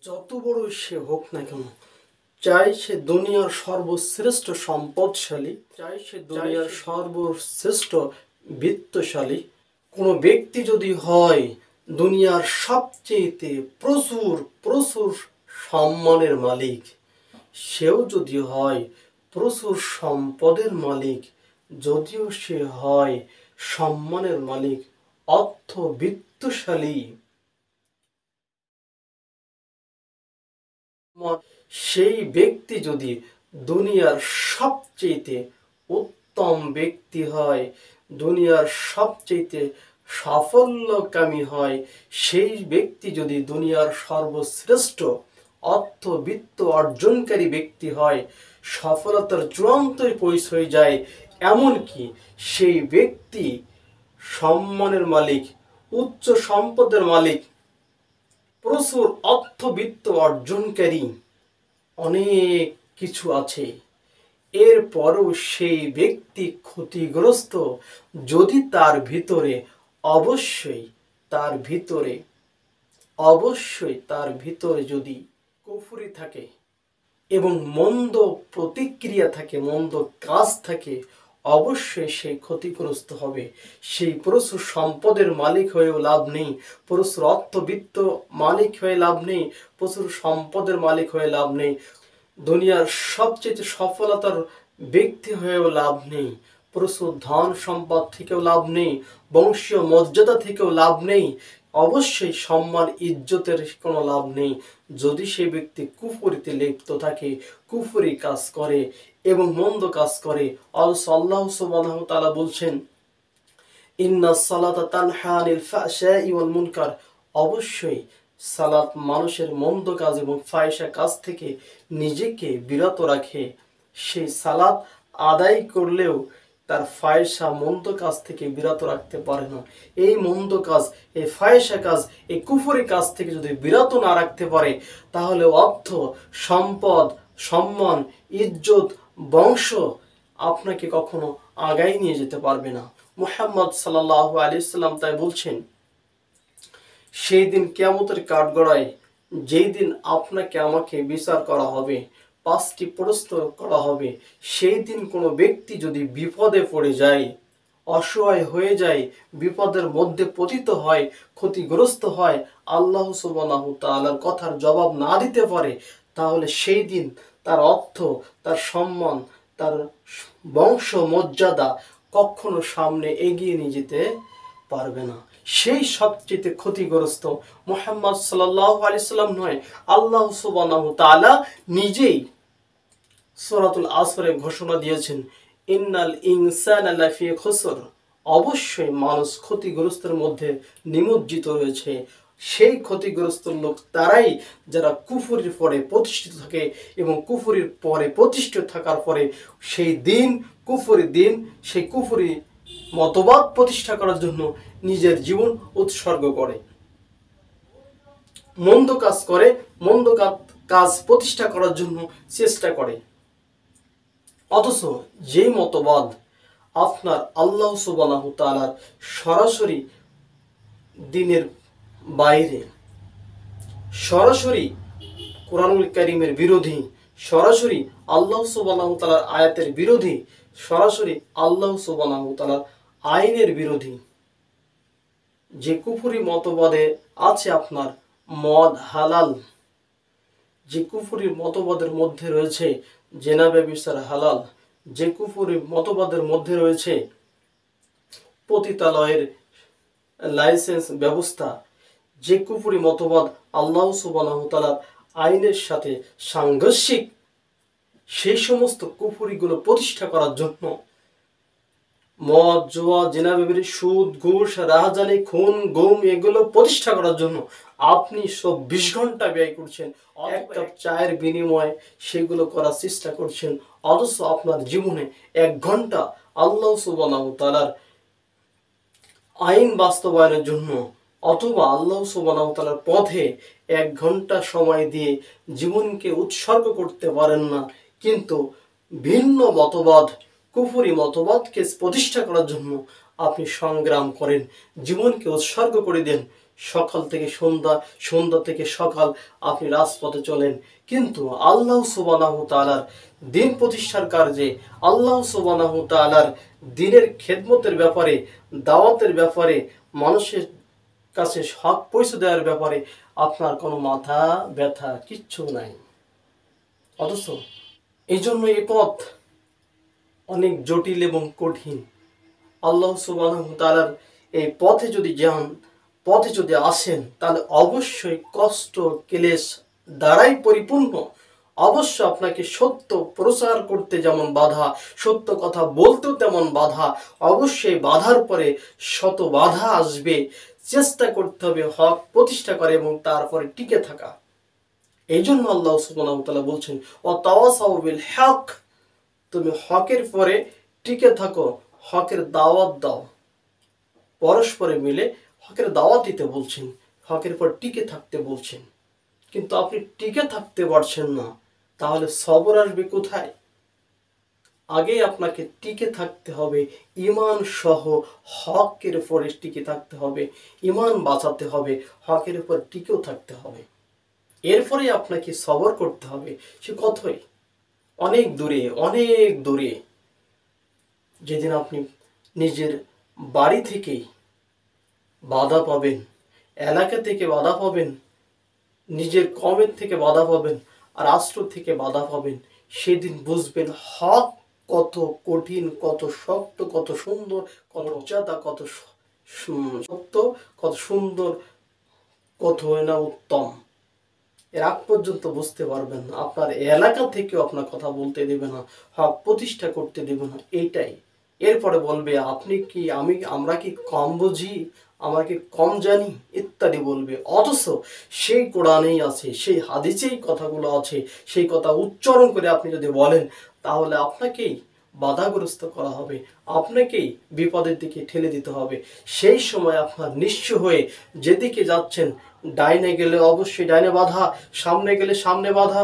যত বড় সে হোক না কেন, চাই সে দুনিয়ার সর্বশ্রেষ্ঠ সম্পদশালী, চাই সে দুনিয়ার সর্বশ্রেষ্ঠ বিত্তশালী, কোনো ব্যক্তি যদি হয় দুনিয়ার সবচেয়ে প্রচুর প্রচুর সম্মানের মালিক, সেও যদি হয় প্রচুর সম্পদের মালিক, যদিও সে হয় সম্মানের মালিক, অর্থ বিত্তশালী, সেই ব্যক্তি যদি দুনিয়ার সবচেয়ে উত্তম ব্যক্তি হয়, দুনিয়ার সবচেয়ে সাফল্যকামী হয়, সেই ব্যক্তি যদি দুনিয়ার সর্বশ্রেষ্ঠ অর্থবিত্ত অর্জনকারী ব্যক্তি হয়, সফলতার চূড়ান্তই পৌঁছে যায়, এমনকি সেই ব্যক্তি সম্মানের মালিক, উচ্চ সম্পদের মালিক, প্রচুর অর্থবিত্ত অর্জনকারী, অনেক কিছু আছে, এরপরও সেই ব্যক্তি ক্ষতিগ্রস্ত যদি তার ভিতরে অবশ্যই তার ভিতরে যদি কুফরি থাকে এবং মন্দ প্রতিক্রিয়া থাকে, মন্দ কাজ থাকে, অবশ্যই সে ক্ষতিগ্রস্ত হবে। সেই প্রচুর সম্পদের মালিক হয়েও লাভ নেই, প্রচুর অর্থবিত্ত মালিক হয়ে লাভ নেই, প্রচুর সম্পদের মালিক হয়ে লাভ নেই, দুনিয়ার সবচেয়ে সফলতার ব্যক্তি হয়েও লাভ নেই, প্রচুর ধন সম্পদ থেকেও লাভ নেই, বংশীয় মর্যাদা থেকেও লাভ নেই, অবশ্যই সম্মান ইজ্জতের কোনো লাভ নেই যদি সেই ব্যক্তি কুফরিতে লিপ্ত থাকে, কুফরি কাজ করে এবং মন্দ কাজ করে। আল্লাহ সুবহানাহু ওয়া তাআলা বলছেন, ইন্নাস সালাতা তানহা আনিল ফাহশাই ওয়াল মুনকার, অবশ্যই সালাত মানুষের মন্দ কাজ এবং ফাহিশা কাজ থেকে নিজেকে বিরত রাখে। সেই সালাত আদায় করলেও তার ফাহিশা মন্দ কাজ থেকে বিরত রাখতে পারে না। এই মন্দ কাজ, এই ফাহিশা কাজ, এই কুফরি কাজ থেকে যদি বিরত না রাখতে পারে, তাহলে অর্থ, সম্পদ, সম্মান, ইজ্জত, বংশ আপনাকে কখনো আগায় নিয়ে যেতে পারবে না। মুহাম্মদ সাল্লাল্লাহু আলাইহি ওয়াসাল্লাম তাই বলছেন, সেই দিন কিয়ামতের কাঠগড়ায়, যেই দিন আপনাকে আমাকে বিচার করা হবে, 5টি প্রশ্ন করা হবে, সেই দিন কোনো ব্যক্তি যদি বিপদে পড়ে যায়, অসহায় হয়ে যায়, বিপদের মধ্যে পতিত হয়, ক্ষতিগ্রস্ত হয়, আল্লাহ সুবহানাহু ওয়া তাআলার কথার জবাব না দিতে পারে, তাহলে সেই দিন তার অর্থ, তার সম্মান, তার বংশ মর্যাদা কখনো সামনে এগিয়ে নিয়ে যেতে পারবে না। সেই সবচেয়ে ক্ষতিগ্রস্ত মুহাম্মদ সাল্লাল্লাহু আলাইহি সাল্লাম নয়, আল্লাহ সুবহানাহু ওয়া তাআলা নিজেই সূরাতুল আসরে ঘোষণা দিয়েছেন, ইন্নাল ইনসানা লাফি খুসর, অবশ্যই মানুষ ক্ষতিগ্রস্তের মধ্যে নিমজ্জিত রয়েছে। সেই ক্ষতিগ্রস্ত লোক তারাই যারা কুফরির পরে প্রতিষ্ঠিত থাকে এবং কুফরির পরে প্রতিষ্ঠিত থাকার পরে সেই দিন, কুফরি দিন, সেই কুফরি মতবাদ প্রতিষ্ঠা করার জন্য নিজের জীবন উৎসর্গ করে, মন্দ কাজ করে, মন্দ কাজ প্রতিষ্ঠা করার জন্য চেষ্টা করে। অথচ যেই মতবাদ আপনার আল্লাহ সুবহানাহু ওয়া তাআলার সরাসরি দ্বীনের বাইরে, সরাসরি কোরআনুল কারীমের বিরোধী, সরাসরি আল্লাহ সুবহানাহু ওয়া তাআলার আয়াতের বিরোধী, সরাসরি আল্লাহ সুবহানাহু ওয়া তাআলার আইনের বিরোধী, যে কুফরি মতবাদে আছে আপনার মদ হালাল, যে কুফরি মতবাদের মধ্যে রয়েছে জেনা ব্যভিচার হালাল, যে কুফরি মতবাদের মধ্যে রয়েছে পতিতালয়ের লাইসেন্স ব্যবস্থা, যে কুফরি মতবাদ আল্লাহ সুবহানাহু ওয়া তাআলার আইনের সাথে সাংঘর্ষিক, সেই সমস্ত কুফরিগুলো প্রতিষ্ঠা করার জন্য, মদ, জুয়া, জিনা, ব্যভিচার, সুদ, ঘুষ, রাহাজানি, খুন, গুম এগুলো প্রতিষ্ঠা করার জন্য আপনি 24 ঘন্টা ব্যয় করছেন, এক কাপ চায়ের বিনিময়ে সেগুলো করার চেষ্টা করছেন, অথচ আপনার জীবনে 1 ঘন্টা আল্লাহ সুবহানাহু ওয়া তাআলার আইন বাস্তবায়নের জন্য অথবা আল্লাহ সুবহানাহু ওয়া তাআলার পথে 1 ঘন্টা সময় দিয়ে জীবনকে উৎসর্গ করতে পারেন না। কিন্তু ভিন্ন মতবাদ, কুফরি মতবাদকে প্রতিষ্ঠা করার জন্য আপনি সংগ্রাম করেন, জীবনকে উৎসর্গ করে দেন। সকাল থেকে সন্ধ্যা, সন্ধ্যা থেকে সকাল আপনি রাজপথে চলেন, কিন্তু আল্লাহ সুবহানাহু তাআলার দিন প্রতিষ্ঠার কার্যে, আল্লাহ সুবহানাহু তাআলার দিনের খেদমতের ব্যাপারে, দাওয়াতের ব্যাপারে, মানুষের কাছে হক পৌঁছে দেওয়ার ব্যাপারে আপনার কোনো মাথা ব্যথা কিচ্ছু নাই। অথচ এই জন্য এই পথ অনেক জটিল এবং কঠিন। আল্লাহ সুবহানাহু তাআলার এই পথে যদি যান, পথে যদি আসেন, তাহলে অবশ্যই কষ্ট ক্লেশ দ্বারাই পরিপূর্ণ। অবশ্য আপনাকে সত্য প্রচার করতে যেমন বাধা, সত্য কথা বলতেও তেমন বাধা। অবশ্যই বাধার পরে শত বাধা আসবে। চেষ্টা করতে হবে হক প্রতিষ্ঠা করে এবং তারপরে টিকে থাকা। এই জন্য আল্লাহ সুবহানাহু ওয়া তাআলা বলছেন, ওয়াতাওয়াসাউ বিল হক, তুমি হকের পরে টিকে থাকো, হকের দাওয়াত দাও। পরস্পরে মিলে হকের দাওয়াত দিতে বলছেন, হকের পর টিকে থাকতে বলছেন। কিন্তু আপনি টিকে থাকতে পারছেন না, তাহলে সবর আসবে কোথায়? আগে আপনাকে টিকে থাকতে হবে, ঈমান সহ হকের উপরে টিকে থাকতে হবে, ঈমান বাঁচাতে হবে, হকের উপর টিকেও থাকতে হবে। এরপরে আপনাকে সবর করতে হবে। সে কথাই অনেক দূরে, অনেক দূরে। যেদিন আপনি নিজের বাড়ি থেকেই বাধা পাবেন, এলাকা থেকে বাধা পাবেন, নিজের কমের থেকে বাধা পাবেন, আর রাষ্ট্র থেকে বাধা পাবেন, সেদিন বুঝবেন হক কত কঠিন, কত শক্ত, কত সুন্দর, কত মর্যাদা, কত সত্য, কত সুন্দর, কত না উত্তম। এর আগ পর্যন্ত বুঝতে পারবেন না। আপনার এলাকা থেকেও আপনার কথা বলতে দেবে না, হক প্রতিষ্ঠা করতে দেবে না। এইটাই। এরপরে বলবে আপনি কি, আমরা কি কম বুঝি, আমরা কি কম জানি, ইত্যাদি বলবে। অথচ সেই কোরআনেই আছে, সেই হাদিসেই কথাগুলো আছে। সেই কথা উচ্চারণ করে আপনি যদি বলেন, তাহলে আপনাকেই বাধাগ্রস্ত করা হবে, আপনাকেই বিপদের দিকে ঠেলে দিতে হবে। সেই সময় আপনার নিঃস্ব হয়ে যেদিকে যাচ্ছেন, ডাইনে গেলে অবশ্যই ডাইনে বাধা, সামনে গেলে সামনে বাধা,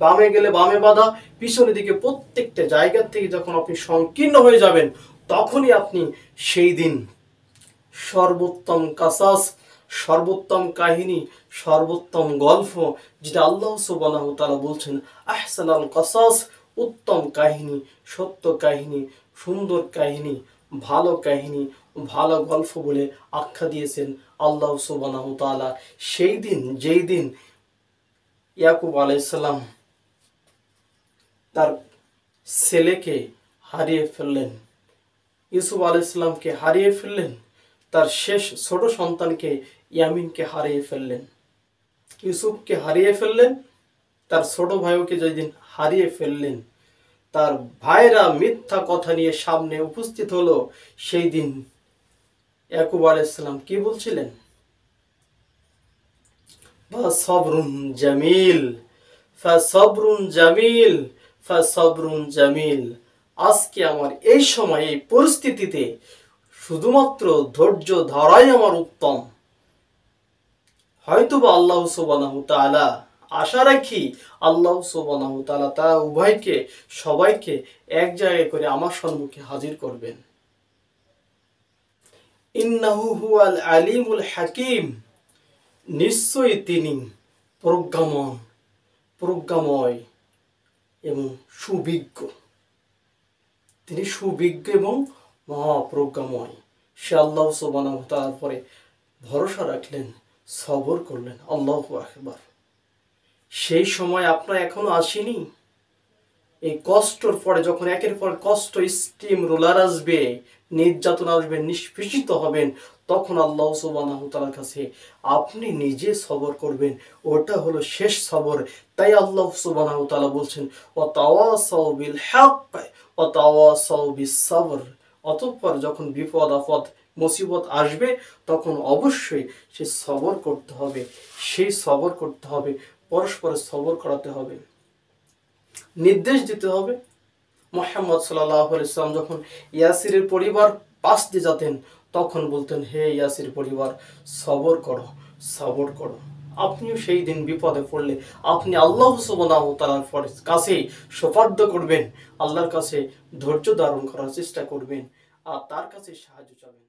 বামে গেলে বামে বাধা, পিছনের দিকে প্রত্যেকটা জায়গা থেকে যখন আপনি সংকীর্ণ হয়ে যাবেন, তখনই আপনি সেই দিন সর্বোত্তম কাসাস, সর্বোত্তম কাহিনী, সর্বোত্তম গল্প, যেটা আল্লাহ সুবহানাহু ওয়া তাআলা বলছেন, আহসানাল কাসাস, উত্তম কাহিনী, সত্য কাহিনী, সুন্দর কাহিনী, ভালো কাহিনী, ভালো গল্প বলে আখ্যা দিয়েছেন আল্লাহ সুবহানাহু ওয়া তাআলা। সেই দিন, যেই দিন ইয়াকুব আলাইহিস সালাম তার ছেলেকে হারিয়ে ফেললেন, ইউসুফ আলাইহিস সালামকে হারিয়ে ফেললেন, তার শেষ ছোট সন্তানকে ইয়ামিনকে হারিয়ে ফেললেন, ইউসুফকে হারিয়ে ফেললেন, তার ছোট ভাইকে যেদিন হারিয়ে ফেললেন, তার ভাইরা মিথ্যা কথা নিয়ে সামনে উপস্থিত হলো, সেই দিন ইয়াকুব আলাইহিস সালাম কি বলছিলেন? ফাসবরুন জামিল, ফাসবরুন জামিল, ফাসবরুন জামিল। আজকে আমার এই সময়, এই পরিস্থিতিতে শুধুমাত্র ধৈর্য ধরাই আমার উত্তম। হয়তোবা আল্লাহ সুবহানাহু তাআলা, আশা রাখি আল্লাহ সুবহানাহু তাআলা তা উভয়কে, সবাইকে এক জায়গায় করে আমার সম্মুখে হাজির করবেন। ইন্নাহু হুয়াল আলিমুল হাকিম, নিশ্চয়ই তিনি প্রজ্ঞাময় এবং সুবিজ্ঞ। তিনি সুবিজ্ঞ এবং মহাপ্রজ্ঞাময়। সে আল্লাহ সুবহানাহু ওয়া তাআলার পরে ভরসা রাখলেন, সবর করলেন। আল্লাহু আকবার। সেই সময় আপনার এখনো আসেনি। এই কষ্টর পরে যখন একের পর কষ্ট, স্টিম রোলার আসবে, নির্যাতন আসবে, নিষ্পেষিত হবেন, তখন আল্লাহ সুবহানাহু ওয়া তাআলার কাছে আপনি নিজে সবর করবেন। ওটা হলো শেষ সবর। তাই আল্লাহ সুবহানাহু ওয়া তাআলা বলছেন, ওয়া তাওয়াসাউ বিল হক ওয়া তাওয়াসাউ বিস সবর। অতঃপর যখন বিপদ আপদ মুসিবত আসবে, তখন অবশ্যই সে সবর করতে হবে, সেই সবর করতে হবে, পরস্পর সবর করাতে হবে, নির্দেশ দিতে হবে। মুহাম্মদ সাল্লাল্লাহু আলাইহি ওয়াসাল্লাম যখন ইয়াসিরের পরিবার পাশ দিয়ে যেতেন, তখন বলতেন, হে ইয়াসির পরিবার, সবর করো, সবর করো। আপনিও সেই দিন বিপদে পড়লে আপনি আল্লাহ সুবহানাহু ওয়া তাআলার কাছে সুপার্দ করবেন, আল্লাহর কাছে ধৈর্য ধারণ করার চেষ্টা করবেন, আর তার কাছে সাহায্য চাবেন।